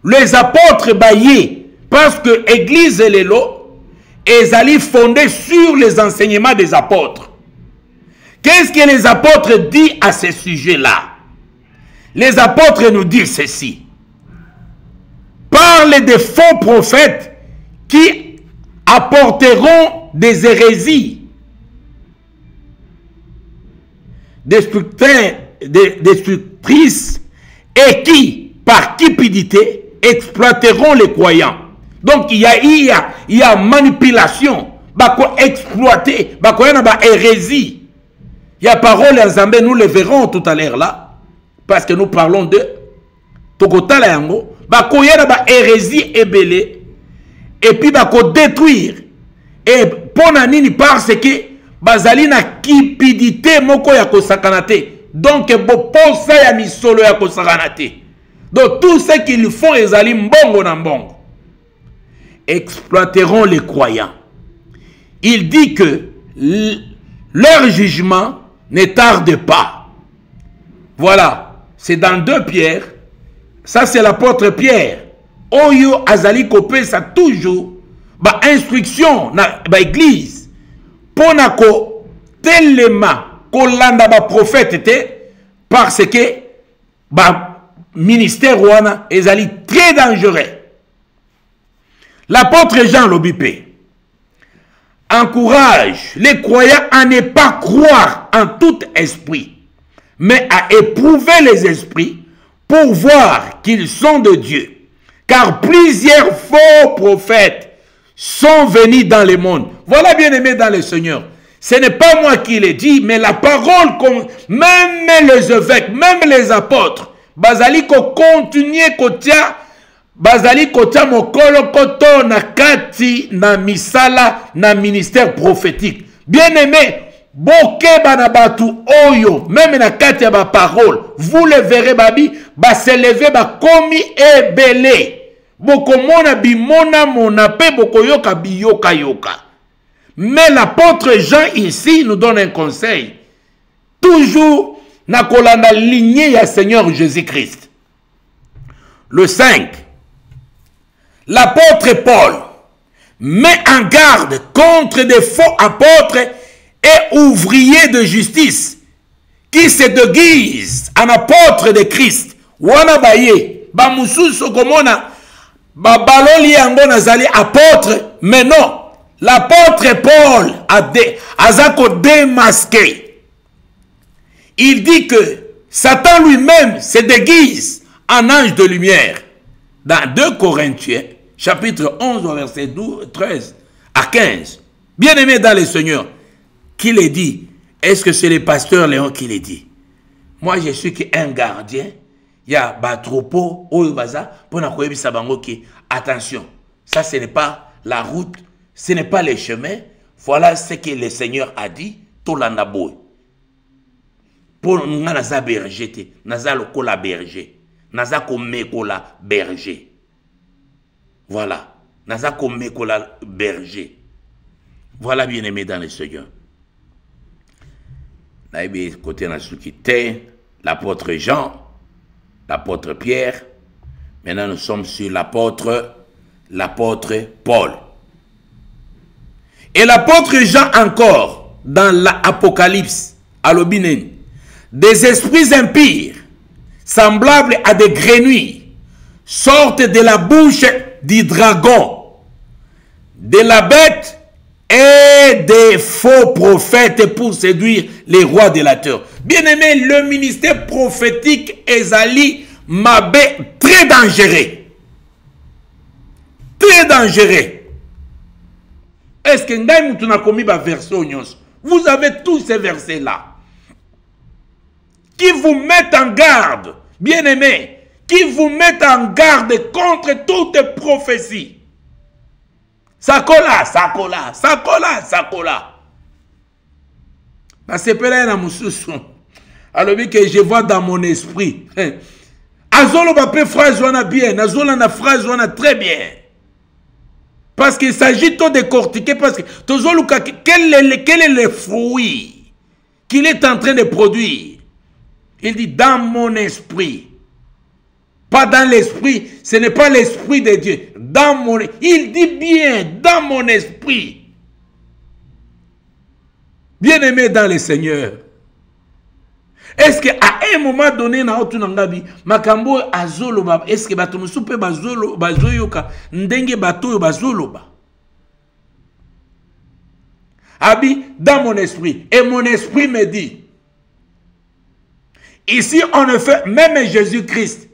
Les apôtres baillés, parce que l'église et l'élo, ezali fondée sur les enseignements des apôtres. Qu'est-ce que les apôtres disent à ce sujet-là? Les apôtres nous disent ceci. Parle des faux prophètes qui apporteront des hérésies, destructrices et qui, par cupidité, exploiteront les croyants. Donc il y a manipulation, bako exploiter, bako yana ba hérésie. Il y a parole à Zambé, nous le verrons tout à l'heure là, parce que nous parlons de Tokotala yango, bako yana ba hérésie ebele, et puis bako détruire. Et pour nanini parce que bazali na cupidité moko ya kosakanate, Donc, boposa ya misolo ya kosakana te. Donc, tout ce qu'ils font, ils allaient mbongo na mbongo. Exploiteront les croyants. Il dit que leur jugement ne tarde pas. Voilà, c'est dans 2 Pierre. Ça, c'est l'apôtre Pierre. Oyo azali kopé ça toujours. Ba instruction na ba église. Ponako tellement kolanda ba prophète te parce que ba ministère wana ezali très dangereux. L'apôtre Jean Lobipé encourage les croyants à ne pas croire en tout esprit, mais à éprouver les esprits pour voir qu'ils sont de Dieu. Car plusieurs faux prophètes sont venus dans le monde. Voilà, bien aimé dans le Seigneur. Ce n'est pas moi qui l'ai dit, mais la parole, même les évêques, même les apôtres, bazali ko continuer kotia, bazali kotia mokolo koto na kati na misala na ministère prophétique. Bien aimé, boke banabatu oyo, même na kati ya ba parole, vous le verrez babi, ba s'élever ba komi ebele. Boko mona bimona mona pe boko yoka biyoka yoka. Mais l'apôtre Jean ici nous donne un conseil. Toujours na kolanda lignée ya Seigneur Jésus-Christ. Le 5. L'apôtre Paul met en garde contre des faux apôtres et ouvriers de justice qui se déguisent en apôtres de Christ. Wana baye ba mususu komona babaloli yango nazali apôtre, mais non. L'apôtre Paul a démasqué. Il dit que Satan lui-même se déguise en ange de lumière. Dans 2 Corinthiens, chapitre 11, verset 12, 13 à 15. Bien-aimé dans le Seigneur, qui l'a dit? Est-ce que c'est le pasteur Léon qui l'a dit? Moi, je suis qu'un gardien. Il y a un troupeau, attention, ça ce n'est pas la route, ce n'est pas le chemin. Voilà ce que le Seigneur a dit. Tolandaboy. Pour nous, naza berger, naza lokola berger, naza komekola berger. Voilà, naza komekola berger. Voilà, bien aimé dans le Seigneur. Naïbe côté nasukité, l'apôtre Jean, l'apôtre Pierre. Maintenant, nous sommes sur l'apôtre Paul. Et l'apôtre Jean encore, dans l'Apocalypse, à l'Obinen, des esprits impurs, semblables à des grenouilles, sortent de la bouche du dragon, de la bête et des faux prophètes pour séduire les rois de la terre. Bien aimé, le ministère prophétique ezali mabé très dangereux. Très dangereux. Est-ce que Ngaï Moutouna commis ba verset onyos? Vous avez tous ces versets-là qui vous mettent en garde, bien aimé, qui vous mettent en garde contre toute prophétie. Sakola, sakola, sakola, sakola. Parce que alors que je vois dans mon esprit. Azolo bape phrase wana bien, azolo na phrase wana très bien. Parce qu'il s'agit de décortiquer, parce que quel est le fruit qu'il est en train de produire? Il dit dans mon esprit. Pas dans l'esprit, ce n'est pas l'esprit de Dieu. Dans mon, il dit bien, dans mon esprit. Bien aimé dans le Seigneur. Est-ce qu'à un moment donné, na otunangabi, makambo azoloba, est-ce que batumusupe bazolo bazoyoka, ndenge batoyo bazoloba? Abi, dans mon esprit. Et mon esprit me dit, ici on ne fait, même Jésus-Christ,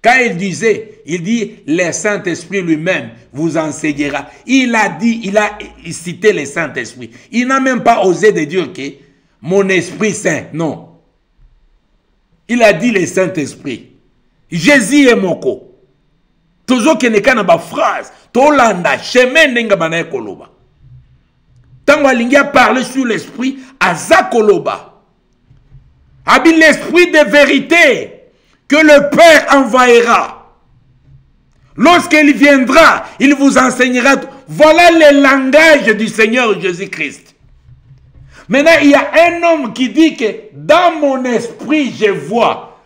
quand il disait, il dit, le Saint-Esprit lui-même vous enseignera. Il a dit, il a cité le Saint-Esprit. Il n'a même pas osé de dire que mon Esprit Saint, non. Il a dit le Saint-Esprit. Jésus est mon co. Toujours qu'il n'y a pas de phrase. Tolanda, chemin n'enga bana koloba. Tant que l'ingé parle sur l'esprit, à Zakoloba. Abi l'esprit de vérité que le Père envoyera. Lorsqu'il viendra, il vous enseignera. Voilà le langage du Seigneur Jésus-Christ. Maintenant, il y a un homme qui dit que dans mon esprit, je vois.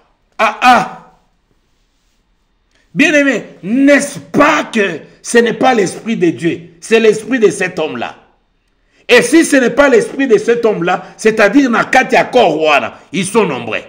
Bien-aimé, n'est-ce pas que ce n'est pas l'esprit de Dieu, c'est l'esprit de cet homme-là. Et si ce n'est pas l'esprit de cet homme-là, c'est-à-dire Nakati Akorwana, ils sont nombreux.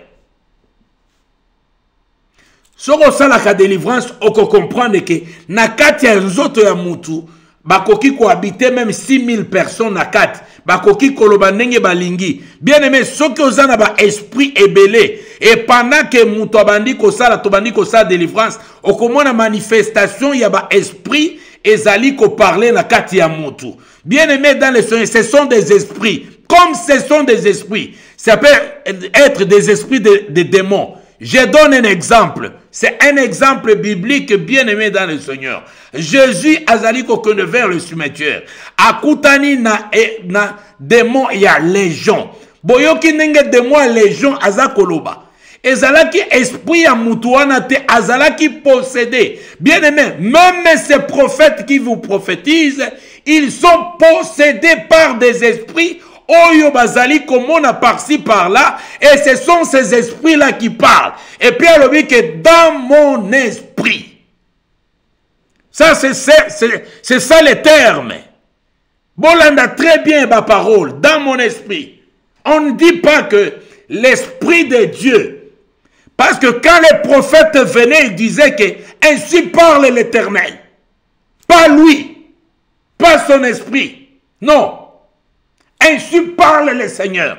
Si on a la délivrance, on peut comprendre que Nakati Nzoto ya Mutu, bakoki ko habiter même 6000 personnes Nakati, bakoki koloba ndenge balingi. Bien aimé, ceux qui ont un esprit ébélé, et pendant que Mutu abandi ko sala, tobandi ko sala délivrance, on commence la manifestation, il y a un esprit, ezali ko parler Nakati ya Mutu. Bien aimé, dans les soins, ce sont des esprits. Comme ce sont des esprits, ça peut être des esprits de démons. Je donne un exemple. C'est un exemple biblique bien aimé dans le Seigneur. Jésus azali kokende vers le cimetière. Akutani na démon ya légion. Boyoki nenge démon légion azakoloba. Ezalaki esprit ya mutuana te azalaki possédé. Bien aimé, même ces prophètes qui vous prophétisent, ils sont possédés par des esprits. Oyo bazali komona par-ci par-là, et ce sont ces esprits-là qui parlent. Et puis elle dit que dans mon esprit, ça c'est ça le terme. Bolanda très bien ma parole, dans mon esprit. On ne dit pas que l'esprit de Dieu, parce que quand les prophètes venaient, ils disaient que ainsi parle l'Éternel. Pas lui, pas son esprit. Non. Ainsi parle le Seigneur.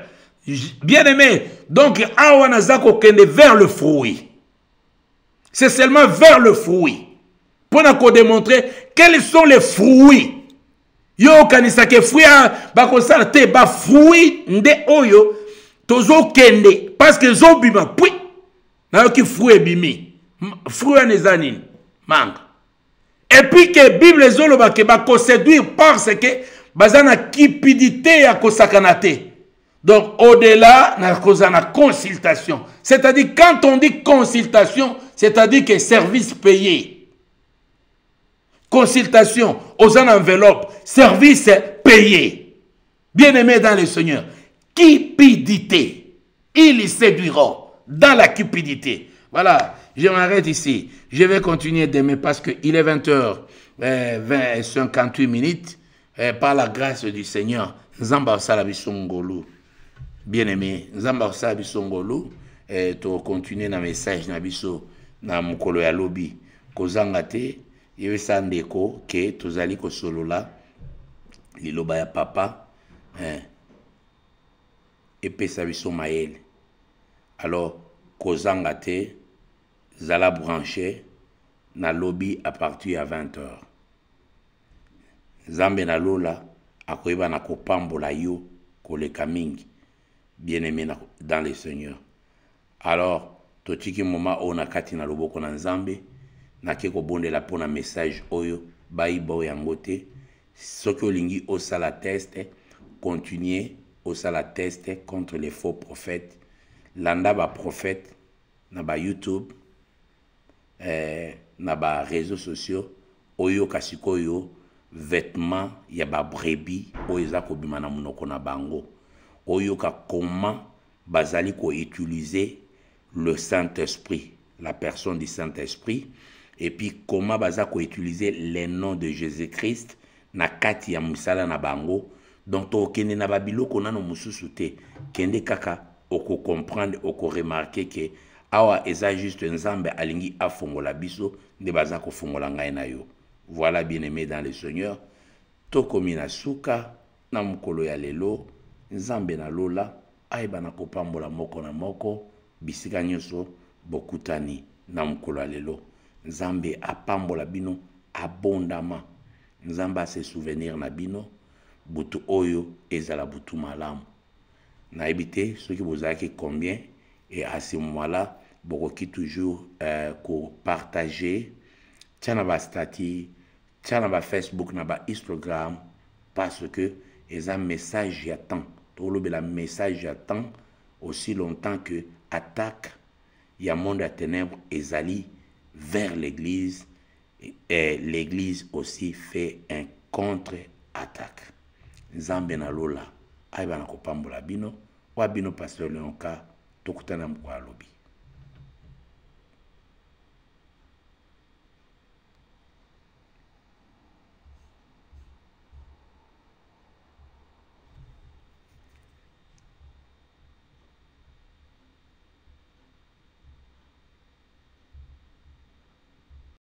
Bien-aimé, donc, Awanazako kende vers le fruit. C'est seulement vers le fruit. Pour nous démontrer quels sont les fruits. Yo kanisake fruit bakosala te ba fruit nde oyo tozo kende parce que zo bima puis na yo ki fruit bimi. Fruit anezanine manga. Et puis que Bible zoloba ke ba ko séduire parce que bazana cupidité ya kosakanate. Donc au-delà na kozana consultation. C'est-à-dire quand on dit consultation, c'est-à-dire que service payé. Consultation aux enveloppes, service payé. Bien-aimé dans le Seigneur, cupidité. Ils séduiront dans la cupidité. Voilà, je m'arrête ici. Je vais continuer demain parce qu'il est 20h58. Par la grâce du Seigneur, Nzamba Salabisongolu. Bien-aimé, Nzamba Salabisongolu. Tu continues dans le message Nabiso, dans Mukolo ya Lobi. Kozangate. Yewe sandeko ke tozali ko solola liloba ya papa epesa biso mayele. Alors kozanga te zala branché na lobby à partir à 20h. Zambe na lola akoyeba na kopambola yo koleka mingi bien-aimé dans le Seigneur. Alors totiki moma ona kati na loboko na Nzambe nake ko bondela pona message oyo baibo yango te soki olingi osala test continuer osala test contre les faux prophètes landa ba prophète na ba YouTube na ba réseaux sociaux oyo kasikoyo vêtements ya ba brebis oyo za ko bima na munoko na bango oyo ka comment bazali ko utiliser le Saint-Esprit, la personne du Saint-Esprit. Et puis comment bazako utiliser les noms de Jésus-Christ na kati ya musala na bango donc to kende na babilo kona no mususu te kende kaka oko comprendre oko remarquer que awa eza juste Nzambe alingi afongola biso nde bazako fongola ngai na yo. Voilà bien-aimé dans le Seigneur, to komina suka na mukolo ya lelo Nzambe na lola aiba na kopambola moko na moko bisika nyonso bokutani na mukolo ya lelo. Nzambe apambola bino abondamment. Nzambe a se souvenir na bino butu oyo ezala butu malamu. Na ebite ceux qui vous avez combien et à ce moment-là bokoki toujours ko partager tana ba stati tana ba Facebook na ba Instagram parce que eza message ya temps to lobela message ya temps aussi longtemps que attaque il y a monde à ténèbres ezali vers l'église et l'église aussi fait un contre-attaque. Nzambe na lola ayeba na kopambola bino wa bino pasteur Leonka tokutana mko alobi.